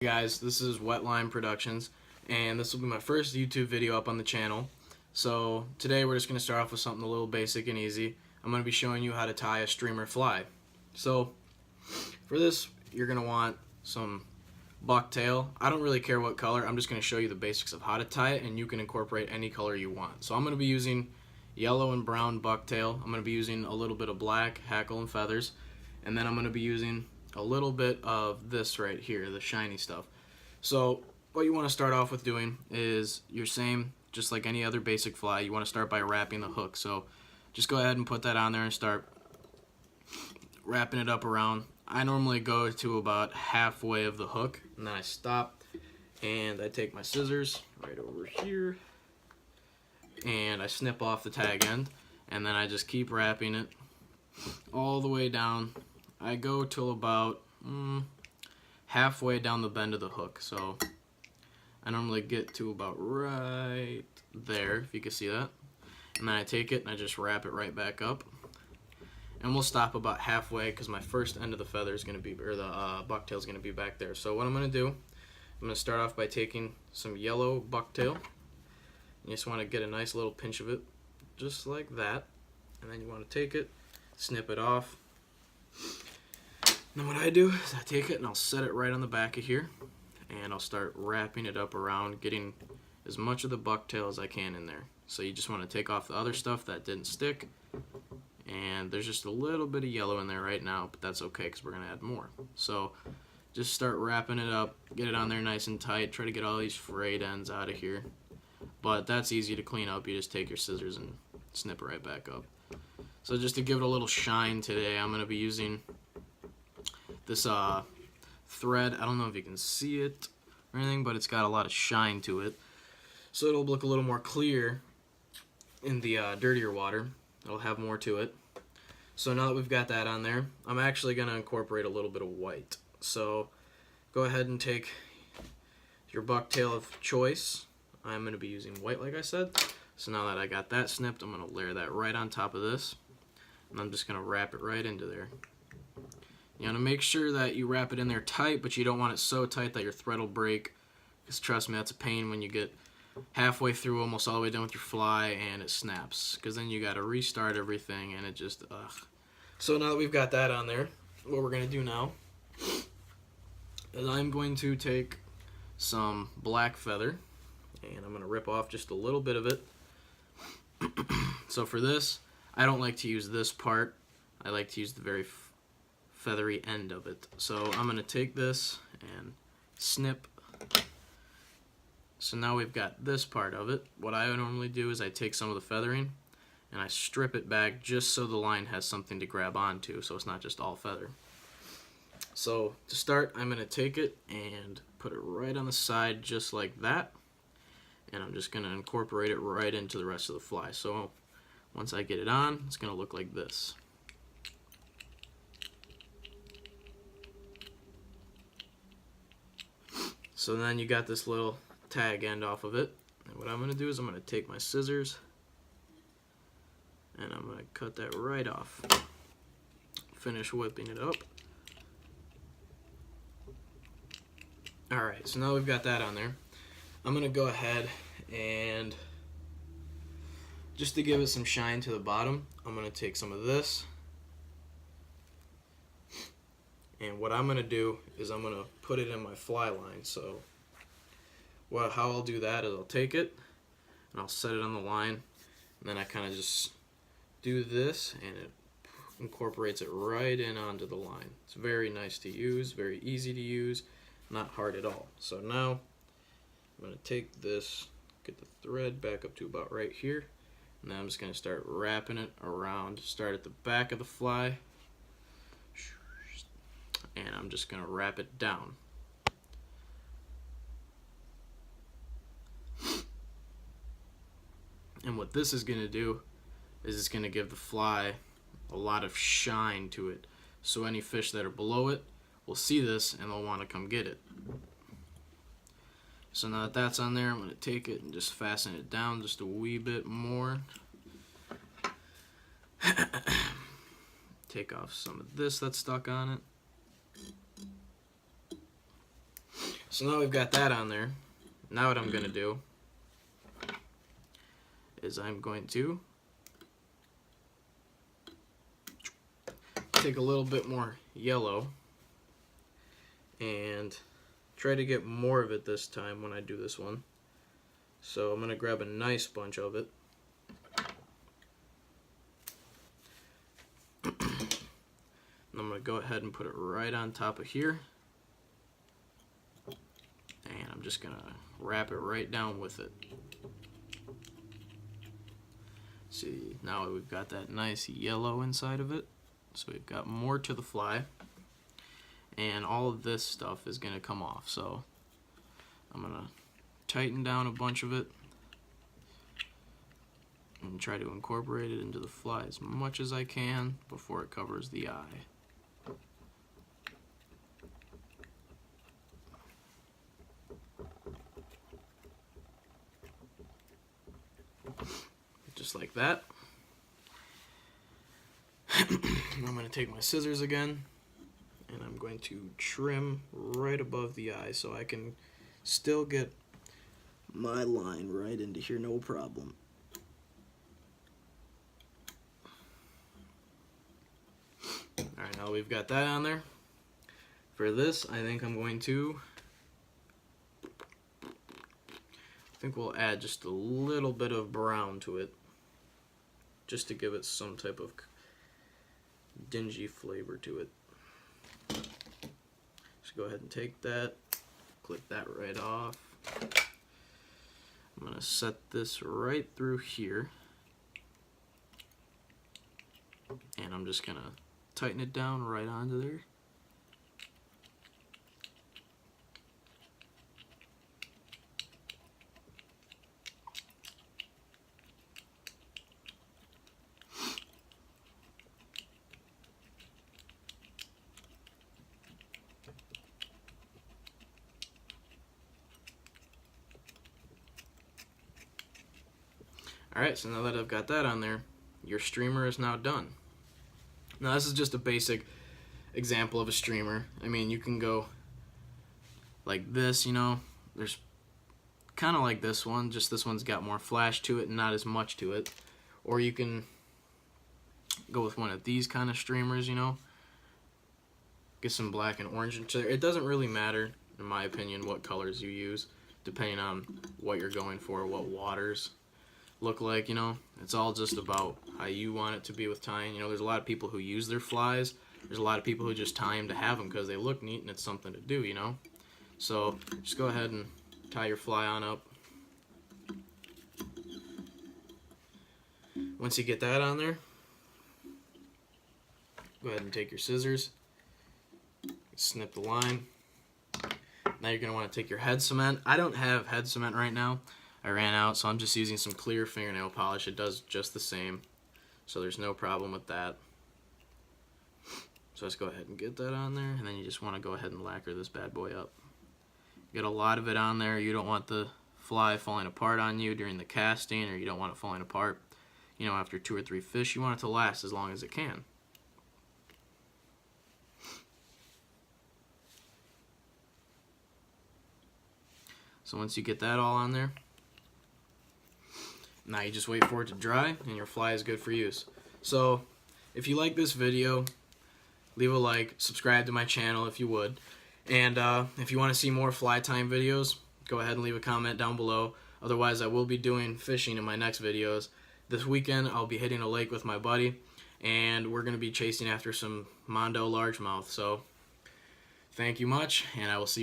Hey guys, this is Wetline Productions, and this will be my first YouTube video up on the channel. So today we're just going to start off with something a little basic and easy. I'm going to be showing you how to tie a streamer fly. So for this, you're going to want some bucktail. I don't really care what color, I'm just going to show you the basics of how to tie it, and you can incorporate any color you want. So I'm going to be using yellow and brown bucktail. I'm going to be using a little bit of black hackle and feathers, and then I'm going to be using a little bit of this right here, the shiny stuff. So what you want to start off with doing is your same, just like any other basic fly, you want to start by wrapping the hook. So just go ahead and put that on there and start wrapping it up around. I normally go to about halfway of the hook, and then I stop and I take my scissors right over here and I snip off the tag end, and then I just keep wrapping it all the way down. I go till about halfway down the bend of the hook, so I normally get to about right there, if you can see that, and then I take it and I just wrap it right back up, and we'll stop about halfway because my first end of the feather is going to be, or the bucktail is going to be back there. So what I'm going to do, I'm going to start off by taking some yellow bucktail. You just want to get a nice little pinch of it, just like that, and then you want to take it, snip it off. Then what I do is I take it and I'll set it right on the back of here, and I'll start wrapping it up around, getting as much of the bucktail as I can in there. So you just want to take off the other stuff that didn't stick, and there's just a little bit of yellow in there right now, but that's okay because we're going to add more. So just start wrapping it up, get it on there nice and tight, try to get all these frayed ends out of here. But that's easy to clean up, you just take your scissors and snip it right back up. So just to give it a little shine today, I'm going to be using this thread. I don't know if you can see it or anything, but it's got a lot of shine to it, so it'll look a little more clear in the dirtier water. It'll have more to it. So now that we've got that on there, I'm actually going to incorporate a little bit of white. So go ahead and take your bucktail of choice. I'm going to be using white, like I said. So now that I got that snipped, I'm going to layer that right on top of this, and I'm just going to wrap it right into there. You want to make sure that you wrap it in there tight, but you don't want it so tight that your thread will break, because trust me, that's a pain when you get halfway through, almost all the way done with your fly, and it snaps, because then you got to restart everything, and it just, ugh. So now that we've got that on there, what we're going to do now is I'm going to take some black feather, and I'm going to rip off just a little bit of it. So for this, I don't like to use this part. I like to use the very feathery end of it. So I'm going to take this and snip. So now we've got this part of it. What I normally do is I take some of the feathering and I strip it back just so the line has something to grab onto, so it's not just all feather. So to start, I'm going to take it and put it right on the side just like that, and I'm just going to incorporate it right into the rest of the fly. So once I get it on, it's going to look like this. So then you got this little tag end off of it, and what I'm going to do is I'm going to take my scissors and I'm going to cut that right off. Finish whipping it up. Alright, so now we've got that on there. I'm going to go ahead and, just to give it some shine to the bottom, I'm going to take some of this, and what I'm going to do is I'm going to put it in my fly line. So how I'll do that is I'll take it and I'll set it on the line, and then I kind of just do this and it incorporates it right in onto the line. It's very nice to use, very easy to use, not hard at all. So now I'm going to take this, get the thread back up to about right here, and then I'm just going to start wrapping it around. Start at the back of the fly, and I'm just going to wrap it down. And what this is going to do is it's going to give the fly a lot of shine to it. So any fish that are below it will see this and they'll want to come get it. So now that that's on there, I'm going to take it and just fasten it down just a wee bit more. Take off some of this that's stuck on it. So now we've got that on there. Now what I'm going to do is I'm going to take a little bit more yellow and try to get more of it this time when I do this one. So I'm going to grab a nice bunch of it. And I'm going to go ahead and put it right on top of here. And I'm just going to wrap it right down with it. See, now we've got that nice yellow inside of it. So we've got more to the fly. And all of this stuff is going to come off. So I'm going to tighten down a bunch of it and try to incorporate it into the fly as much as I can before it covers the eye. Just like that. I'm going to take my scissors again and I'm going to trim right above the eye so I can still get my line right into here, no problem. Alright, now we've got that on there. For this, I think we'll add just a little bit of brown to it, just to give it some type of dingy flavor to it. Just go ahead and take that, clip that right off. I'm going to set this right through here, and I'm just going to tighten it down right onto there. Alright, so now that I've got that on there, your streamer is now done. Now this is just a basic example of a streamer. I mean, you can go like this, you know, there's kind of like this one, just this one's got more flash to it and not as much to it. Or you can go with one of these kind of streamers, you know, get some black and orange into there. It doesn't really matter, in my opinion, what colors you use, depending on what you're going for, what waters look like, you know. It's all just about how you want it to be with tying. You know, there's a lot of people who use their flies. There's a lot of people who just tie them to have them because they look neat and it's something to do, you know. So just go ahead and tie your fly on up. Once you get that on there, go ahead and take your scissors, snip the line. Now you're going to want to take your head cement. I don't have head cement right now. I ran out, so I'm just using some clear fingernail polish. It does just the same, so there's no problem with that. So let's go ahead and get that on there, and then you just want to go ahead and lacquer this bad boy up. Get a lot of it on there. You don't want the fly falling apart on you during the casting, or you don't want it falling apart, you know, after 2 or 3 fish. You want it to last as long as it can. So once you get that all on there, now you just wait for it to dry and your fly is good for use. So if you like this video, leave a like, subscribe to my channel if you would, and if you want to see more fly tying videos, go ahead and leave a comment down below. Otherwise, I will be doing fishing in my next videos. This weekend I'll be hitting a lake with my buddy and we're going to be chasing after some Mondo largemouth. So thank you much, and I will see you